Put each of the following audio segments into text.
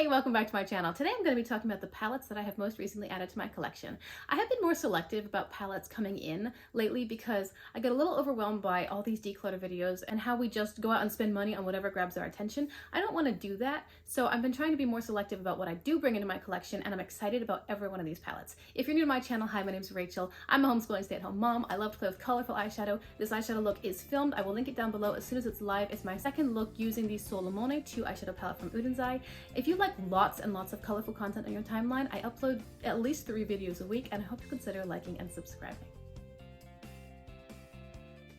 Hey, welcome back to my channel. Today I'm going to be talking about the palettes that I have most recently added to my collection. I have been more selective about palettes coming in lately because I get a little overwhelmed by all these declutter videos and how we just go out and spend money on whatever grabs our attention. I don't want to do that, so I've been trying to be more selective about what I do bring into my collection, and I'm excited about every one of these palettes. If you're new to my channel, hi, my name's Rachel. I'm a homeschooling stay-at-home mom. I love to play with colorful eyeshadow. This eyeshadow look is filmed. I will link it down below as soon as it's live. It's my second look using the Solomone 2 eyeshadow palette from Udenzai. If you like lots and lots of colorful content on your timeline, I upload at least 3 videos a week, and I hope you consider liking and subscribing.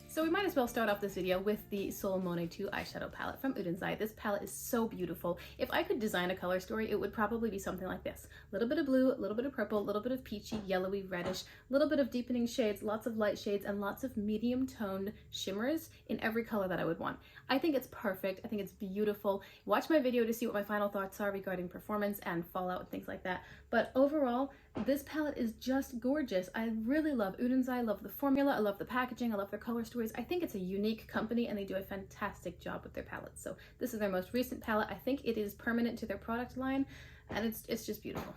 So we might as well start off this video with the Solomone 2 eyeshadow palette from Udenzai. This palette is so beautiful. If I could design a color story, it would probably be something like this. A little bit of blue, a little bit of purple, a little bit of peachy, yellowy, reddish, a little bit of deepening shades, lots of light shades, and lots of medium toned shimmers in every color that I would want. I think it's perfect. I think it's beautiful. Watch my video to see what my final thoughts are regarding performance and fallout and things like that. But overall, this palette is just gorgeous. I really love Udenzai. I love the formula. I love the packaging. I love their color stories. I think it's a unique company and they do a fantastic job with their palettes. So this is their most recent palette. I think it is permanent to their product line, and it's just beautiful.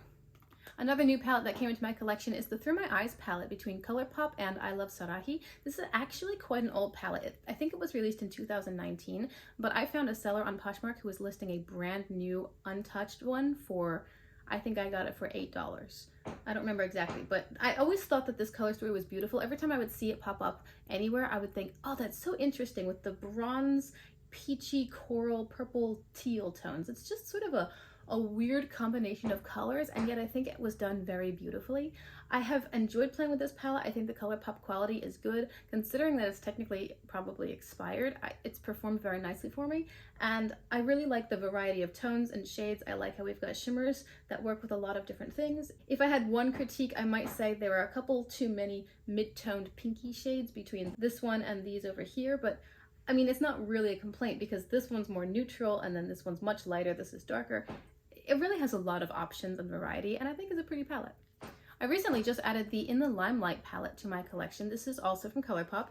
Another new palette that came into my collection is the Through My Eyes palette between ColourPop and I Love Sarahi. This is actually quite an old palette. I think it was released in 2019, but I found a seller on Poshmark who was listing a brand new untouched one for, I think I got it for $8. I don't remember exactly, but I always thought that this color story was beautiful. Every time I would see it pop up anywhere, I would think, oh, that's so interesting with the bronze, peachy, coral, purple, teal tones. It's just sort of a weird combination of colors, and yet I think it was done very beautifully. I have enjoyed playing with this palette. I think the ColourPop quality is good, considering that it's technically probably expired. It's performed very nicely for me, and I really like the variety of tones and shades. I like how we've got shimmers that work with a lot of different things. If I had one critique, I might say there are a couple too many mid-toned pinky shades between this one and these over here, but I mean, it's not really a complaint because this one's more neutral and then this one's much lighter, this is darker. It really has a lot of options and variety, and I think it's a pretty palette. I recently just added the In the Limelight palette to my collection. This is also from ColourPop.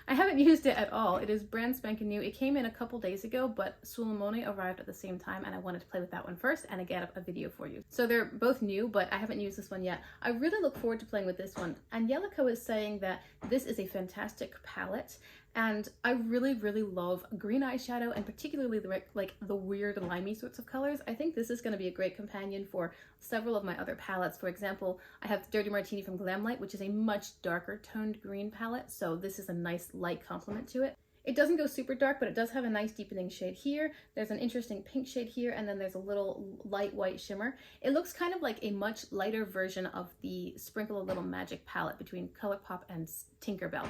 I haven't used it at all. It is brand spanking new. It came in a couple days ago, but Solomone arrived at the same time, and I wanted to play with that one first and get a video for you. So they're both new, but I haven't used this one yet. I really look forward to playing with this one. Angelica is saying that this is a fantastic palette, and I really, really love green eyeshadow, and particularly the weird limey sorts of colors. I think this is going to be a great companion for several of my other palettes. For example, I have Dirty Martini from Glamlight, which is a much darker toned green palette, so this is a nice light complement to it. It doesn't go super dark, but it does have a nice deepening shade here. There's an interesting pink shade here, and then there's a little light white shimmer. It looks kind of like a much lighter version of the Sprinkle a Little Magic palette between ColourPop and Tinkerbell.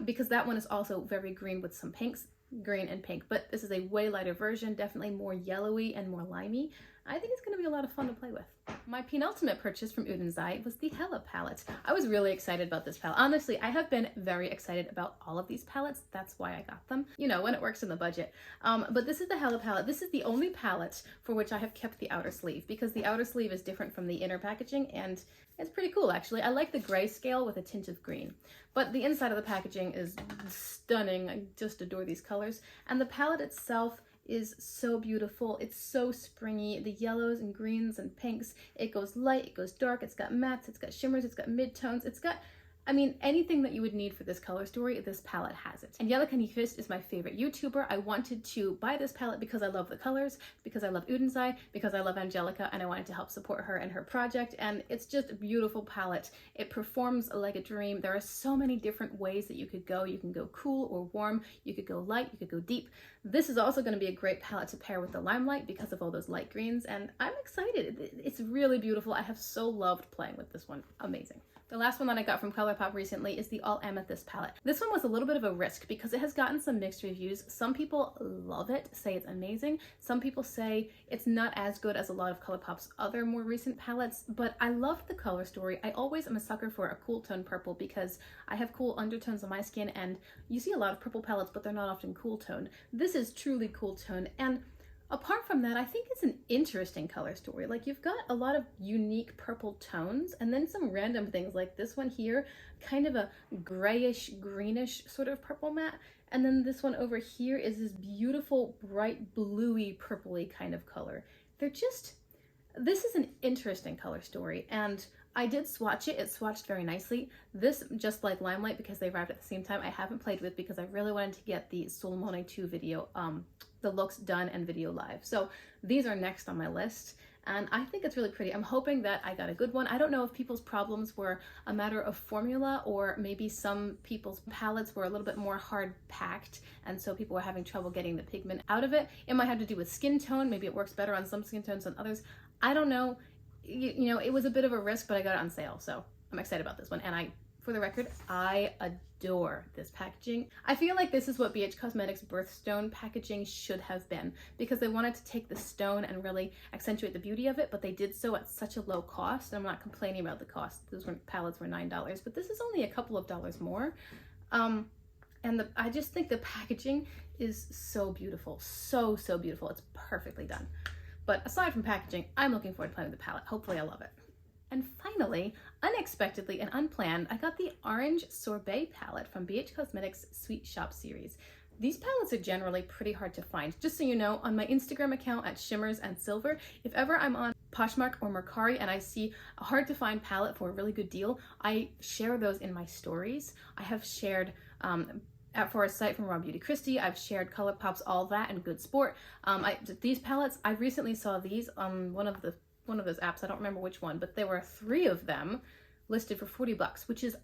Because that one is also very green with some pinks, green and pink, but this is a way lighter version, definitely more yellowy and more limey. I think it's going to be a lot of fun to play with. My penultimate purchase from Udenzai was the Hella palette. I was really excited about this palette. Honestly, I have been very excited about all of these palettes. That's why I got them. You know, when it works in the budget. But this is the Hella palette. This is the only palette for which I have kept the outer sleeve, because the outer sleeve is different from the inner packaging, and it's pretty cool actually. I like the grayscale with a tint of green. But the inside of the packaging is stunning. I just adore these colors. And the palette itself is so beautiful. It's so springy. The yellows and greens and pinks. It goes light, it goes dark, it's got mattes, it's got shimmers, it's got mid-tones, it's got, I mean, anything that you would need for this color story, this palette has it. Angelica is my favorite YouTuber. I wanted to buy this palette because I love the colors, because I love Udenzai, because I love Angelica, and I wanted to help support her and her project, and it's just a beautiful palette. It performs like a dream. There are so many different ways that you could go. You can go cool or warm, you could go light, you could go deep. This is also going to be a great palette to pair with the Limelight because of all those light greens, and I'm excited. It's really beautiful. I have so loved playing with this one. Amazing. The last one that I got from ColourPop recently is the All Amethyst palette. This one was a little bit of a risk because it has gotten some mixed reviews. Some people love it, say it's amazing. Some people say it's not as good as a lot of ColourPop's other more recent palettes, but I loved the color story. I always am a sucker for a cool tone purple because I have cool undertones on my skin, and you see a lot of purple palettes, but they're not often cool toned. This is truly cool toned, and apart from that, I think it's an interesting color story. Like, you've got a lot of unique purple tones and then some random things like this one here, kind of a grayish, greenish sort of purple matte. And then this one over here is this beautiful, bright, bluey, purpley kind of color. This is an interesting color story, and I did swatch it. It swatched very nicely. This, just like Limelight, because they arrived at the same time, I haven't played with because I really wanted to get the Solomone 2 video, the looks done and video live. So these are next on my list, and I think it's really pretty. I'm hoping that I got a good one. I don't know if people's problems were a matter of formula, or maybe some people's palettes were a little bit more hard packed, and so people were having trouble getting the pigment out of it. It might have to do with skin tone. Maybe it works better on some skin tones than others. I don't know. You know, it was a bit of a risk, but I got it on sale, so I'm excited about this one. And for the record, I adore this packaging. I feel like this is what BH Cosmetics birthstone packaging should have been, because they wanted to take the stone and really accentuate the beauty of it, but they did so at such a low cost. I'm not complaining about the cost. Those palettes were $9, but this is only a couple of dollars more. I just think the packaging is so beautiful. So beautiful. It's perfectly done. But aside from packaging, I'm looking forward to playing with the palette. Hopefully I love it. And finally, unexpectedly and unplanned, I got the Orange Sorbet palette from BH Cosmetics Sweet Shop series. These palettes are generally pretty hard to find. Just so you know, on my Instagram account at Shimmers and Silver, if ever I'm on Poshmark or Mercari and I see a hard to find palette for a really good deal, I share those in my stories. I have shared for a site from Raw Beauty Christie, I've shared ColourPop's All That and Good Sport. These palettes, I recently saw these on one of those apps. I don't remember which one, but there were 3 of them listed for $40, which is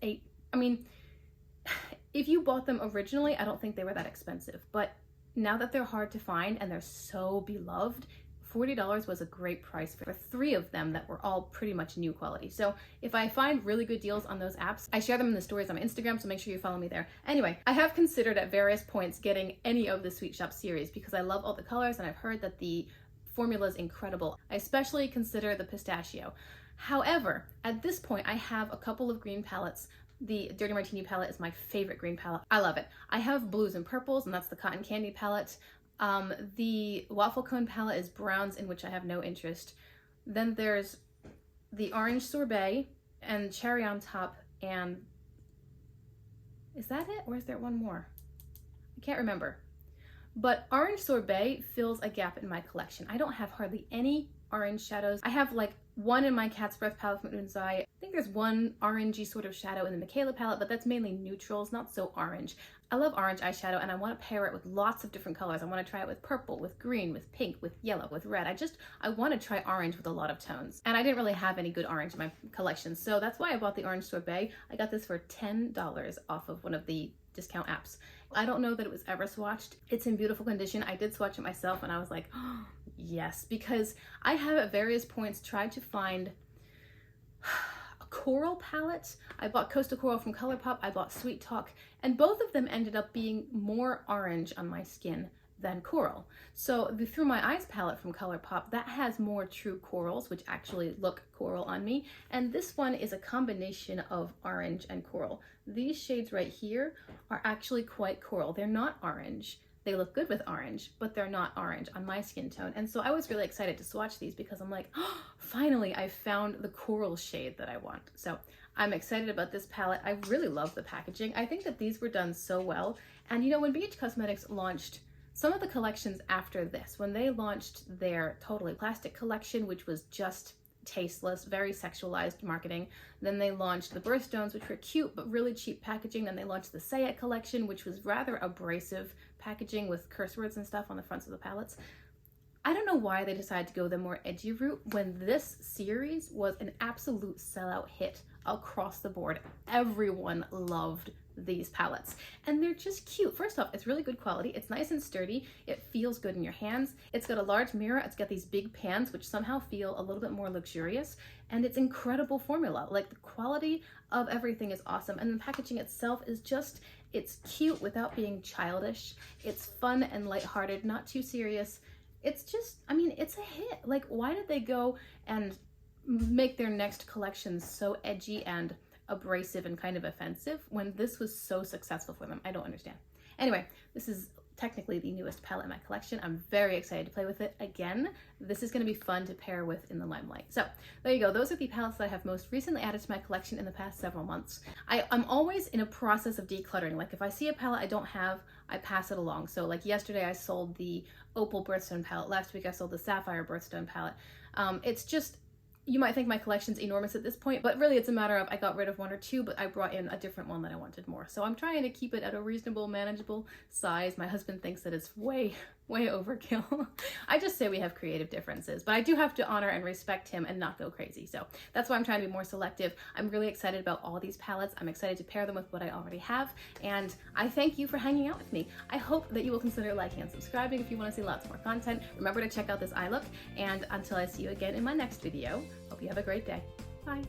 if you bought them originally, I don't think they were that expensive. But now that they're hard to find and they're so beloved, $40 was a great price for 3 of them that were all pretty much new quality. So if I find really good deals on those apps, I share them in the stories on my Instagram, so make sure you follow me there. Anyway, I have considered at various points getting any of the Sweet Shop series because I love all the colors and I've heard that the formula is incredible. I especially consider the pistachio. However, at this point, I have a couple of green palettes. The Dirty Martini palette is my favorite green palette. I love it. I have blues and purples, and that's the Cotton Candy palette. The Waffle Cone palette is browns, in which I have no interest. Then there's the Orange Sorbet and Cherry on Top, and is that it? Or is there one more? I can't remember. But Orange Sorbet fills a gap in my collection. I don't have hardly any orange shadows. I have like one in my Cat's Breath palette from Udenzai. I think there's one orangey sort of shadow in the Michaela palette, but that's mainly neutrals, not so orange. I love orange eyeshadow and I want to pair it with lots of different colors. I want to try it with purple, with green, with pink, with yellow, with red. I want to try orange with a lot of tones. And I didn't really have any good orange in my collection, so that's why I bought the Orange Sorbet. I got this for $10 off of one of the discount apps. I don't know that it was ever swatched. It's in beautiful condition. I did swatch it myself and I was like, oh, yes, because I have at various points tried to find a coral palette. I bought Coastal Coral from ColourPop, I bought Sweet Talk, and both of them ended up being more orange on my skin than coral. So the Through My Eyes palette from ColourPop, that has more true corals, which actually look coral on me, and this one is a combination of orange and coral. These shades right here are actually quite coral. They're not orange. They look good with orange, but they're not orange on my skin tone. And so I was really excited to swatch these because I'm like, oh, finally I found the coral shade that I want. So I'm excited about this palette. I really love the packaging. I think that these were done so well. And you know, when BH Cosmetics launched some of the collections after this, when they launched their Totally Plastic collection, which was just tasteless, very sexualized marketing. Then they launched the birthstones, which were cute but really cheap packaging. Then they launched the Say It collection, which was rather abrasive packaging with curse words and stuff on the fronts of the palettes. I don't know why they decided to go the more edgy route when this series was an absolute sellout hit across the board. Everyone loved these palettes and they're just cute. First off, it's really good quality. It's nice and sturdy. It feels good in your hands. It's got a large mirror. It's got these big pans which somehow feel a little bit more luxurious, and it's incredible formula. Like, the quality of everything is awesome, and the packaging itself is just, it's cute without being childish. It's fun and lighthearted, not too serious. It's just, I mean, it's a hit. Like, why did they go and make their next collection so edgy and abrasive and kind of offensive when this was so successful for them? I don't understand. Anyway, this is technically the newest palette in my collection. I'm very excited to play with it again. This is going to be fun to pair with in the Limelight. So there you go. Those are the palettes that I have most recently added to my collection in the past several months. I'm always in a process of decluttering. Like, if I see a palette I don't have, I pass it along. So like yesterday I sold the Opal Birthstone palette. Last week I sold the Sapphire Birthstone palette. It's just, you might think my collection's enormous at this point, but really it's a matter of I got rid of one or two, but I brought in a different one that I wanted more. So I'm trying to keep it at a reasonable, manageable size. My husband thinks that it's way overkill. I just say we have creative differences, but I do have to honor and respect him and not go crazy. So that's why I'm trying to be more selective. I'm really excited about all these palettes. I'm excited to pair them with what I already have. And I thank you for hanging out with me. I hope that you will consider liking and subscribing if you want to see lots more content. Remember to check out this eye look. And until I see you again in my next video, hope you have a great day. Bye.